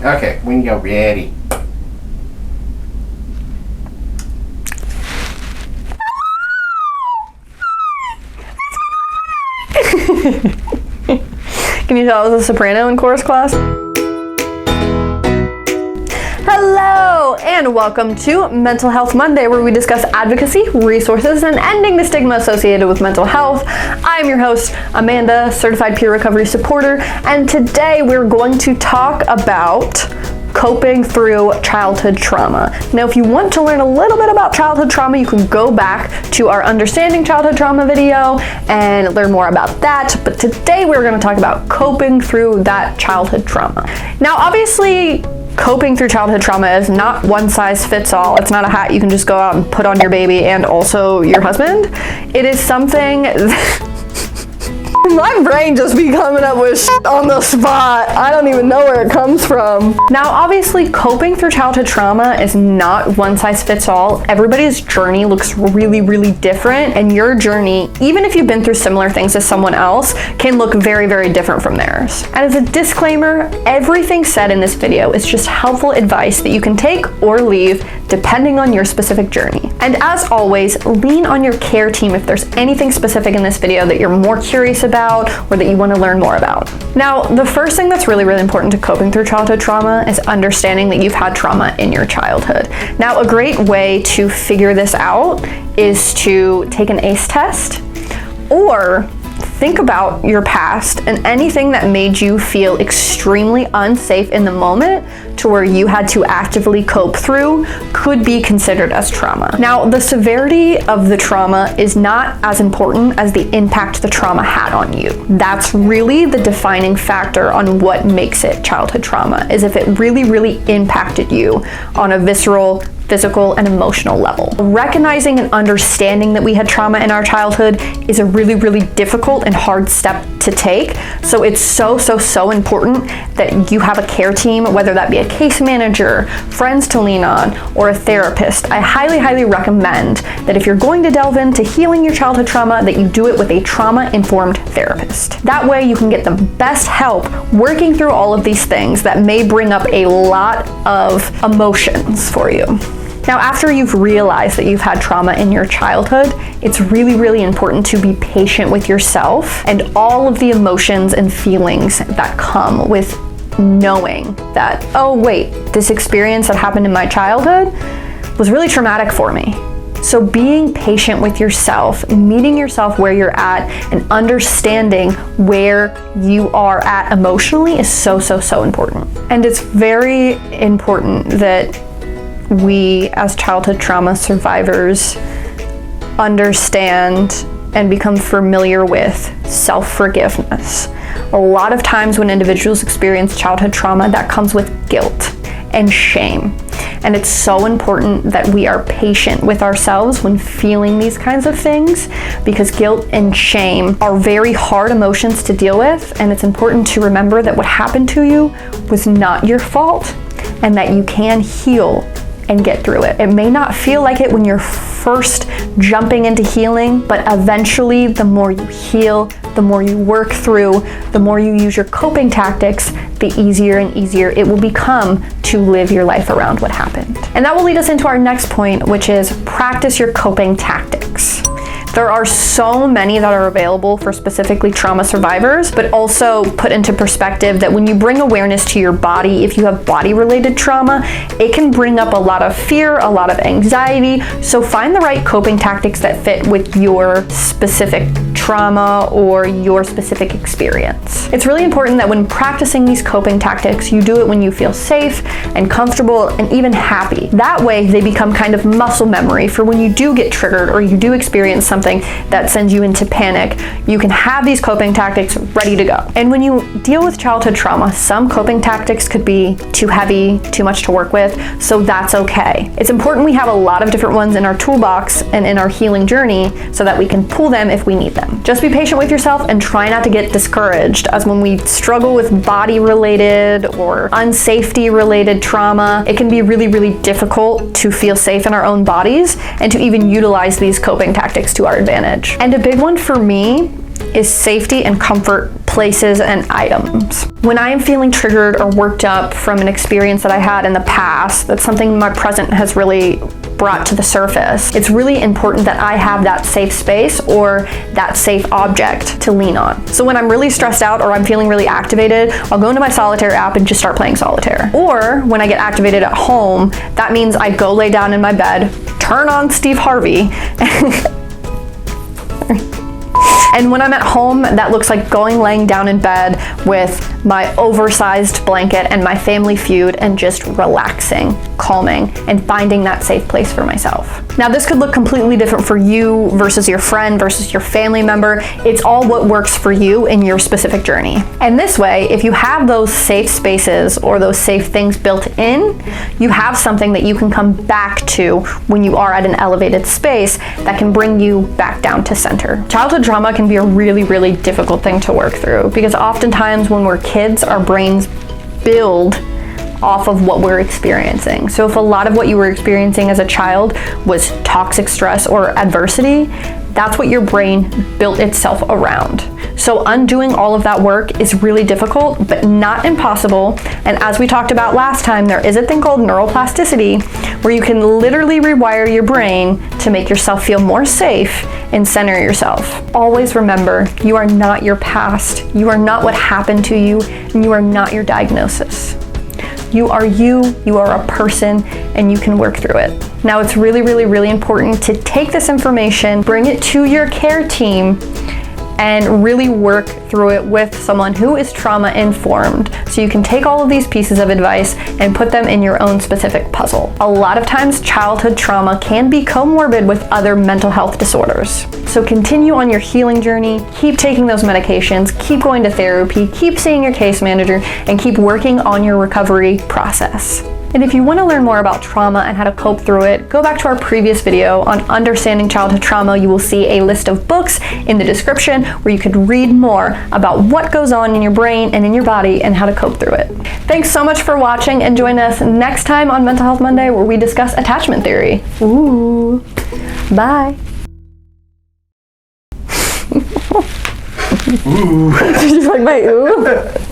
Okay, when you're ready. Can you tell I was a soprano in chorus class? Hello, and welcome to Mental Health Monday, where we discuss advocacy, resources, and ending the stigma associated with mental health. I'm your host, Amanda, certified peer recovery supporter, and today we're going to talk about coping through childhood trauma. Now, if you want to learn a little bit about childhood trauma, you can go back to our Understanding Childhood Trauma video and learn more about that. But today we're going to talk about coping through that childhood trauma. Now, obviously, coping through childhood trauma is not one size fits all. It's not a hat you can just go out and put on your baby and also your husband. It is something my brain just be coming up with shit on the spot. I don't even know where it comes from. Now, obviously, coping through childhood trauma is not one size fits all. Everybody's journey looks really, really different, and your journey, even if you've been through similar things as someone else, can look very, very different from theirs. And as a disclaimer, everything said in this video is just helpful advice that you can take or leave depending on your specific journey. And as always, lean on your care team if there's anything specific in this video that you're more curious about or that you want to learn more about. Now, the first thing that's really, really important to coping through childhood trauma is understanding that you've had trauma in your childhood. Now, a great way to figure this out is to take an ACE test or think about your past and anything that made you feel extremely unsafe in the moment to where you had to actively cope through could be considered as trauma. Now, the severity of the trauma is not as important as the impact the trauma had on you. That's really the defining factor on what makes it childhood trauma, is if it really, really impacted you on a visceral, physical, and emotional level. Recognizing and understanding that we had trauma in our childhood is a really, really difficult and hard step to take. So it's so important that you have a care team, whether that be a case manager, friends to lean on, or a therapist. I highly, highly recommend that if you're going to delve into healing your childhood trauma, that you do it with a trauma-informed therapist. That way you can get the best help working through all of these things that may bring up a lot of emotions for you. Now, after you've realized that you've had trauma in your childhood, it's really, really important to be patient with yourself and all of the emotions and feelings that come with knowing that, oh wait, this experience that happened in my childhood was really traumatic for me. So being patient with yourself, meeting yourself where you're at, and understanding where you are at emotionally is so important. And it's very important that we, as childhood trauma survivors, understand and become familiar with self-forgiveness. A lot of times when individuals experience childhood trauma, that comes with guilt and shame. And it's so important that we are patient with ourselves when feeling these kinds of things, because guilt and shame are very hard emotions to deal with, and it's important to remember that what happened to you was not your fault and that you can heal and get through it. It may not feel like it when you're first jumping into healing, but eventually the more you heal, the more you work through, the more you use your coping tactics, the easier and easier it will become to live your life around what happened. And that will lead us into our next point, which is practice your coping tactics. There are so many that are available for specifically trauma survivors, but also put into perspective that when you bring awareness to your body, if you have body-related trauma, it can bring up a lot of fear, a lot of anxiety. So find the right coping tactics that fit with your specific trauma or your specific experience. It's really important that when practicing these coping tactics, you do it when you feel safe and comfortable and even happy. That way they become kind of muscle memory for when you do get triggered or you do experience something that sends you into panic. You can have these coping tactics ready to go. And when you deal with childhood trauma, some coping tactics could be too heavy, too much to work with, so that's okay. It's important we have a lot of different ones in our toolbox and in our healing journey so that we can pull them if we need them. Just be patient with yourself and try not to get discouraged, as when we struggle with body-related or unsafety-related trauma, it can be really, really difficult to feel safe in our own bodies and to even utilize these coping tactics to our advantage. And a big one for me is safety and comfort places, and items. When I am feeling triggered or worked up from an experience that I had in the past, that's something my present has really brought to the surface, it's really important that I have that safe space or that safe object to lean on. So when I'm really stressed out or I'm feeling really activated, I'll go into my solitaire app and just start playing solitaire. Or when I get activated at home, that means I go lay down in my bed, turn on Steve Harvey, and when I'm at home, that looks like laying down in bed with my oversized blanket and my Family Feud and just relaxing, calming, and finding that safe place for myself. Now, this could look completely different for you versus your friend versus your family member. It's all what works for you in your specific journey. And this way, if you have those safe spaces or those safe things built in, you have something that you can come back to when you are at an elevated space that can bring you back down to center. Childhood trauma can be a really, really difficult thing to work through because oftentimes when we're kids, our brains build off of what we're experiencing. So if a lot of what you were experiencing as a child was toxic stress or adversity, that's what your brain built itself around. So undoing all of that work is really difficult, but not impossible. And as we talked about last time, there is a thing called neuroplasticity where you can literally rewire your brain to make yourself feel more safe and center yourself. Always remember, you are not your past. You are not what happened to you, and you are not your diagnosis. You are a person, and you can work through it. Now, it's really, really, really important to take this information, bring it to your care team, and really work through it with someone who is trauma informed. So you can take all of these pieces of advice and put them in your own specific puzzle. A lot of times, childhood trauma can be comorbid with other mental health disorders. So continue on your healing journey, keep taking those medications, keep going to therapy, keep seeing your case manager, and keep working on your recovery process. And if you want to learn more about trauma and how to cope through it, go back to our previous video on understanding childhood trauma. You will see a list of books in the description where you could read more about what goes on in your brain and in your body and how to cope through it. Thanks so much for watching, and join us next time on Mental Health Monday where we discuss attachment theory. Ooh, bye. Ooh. Did you like my ooh?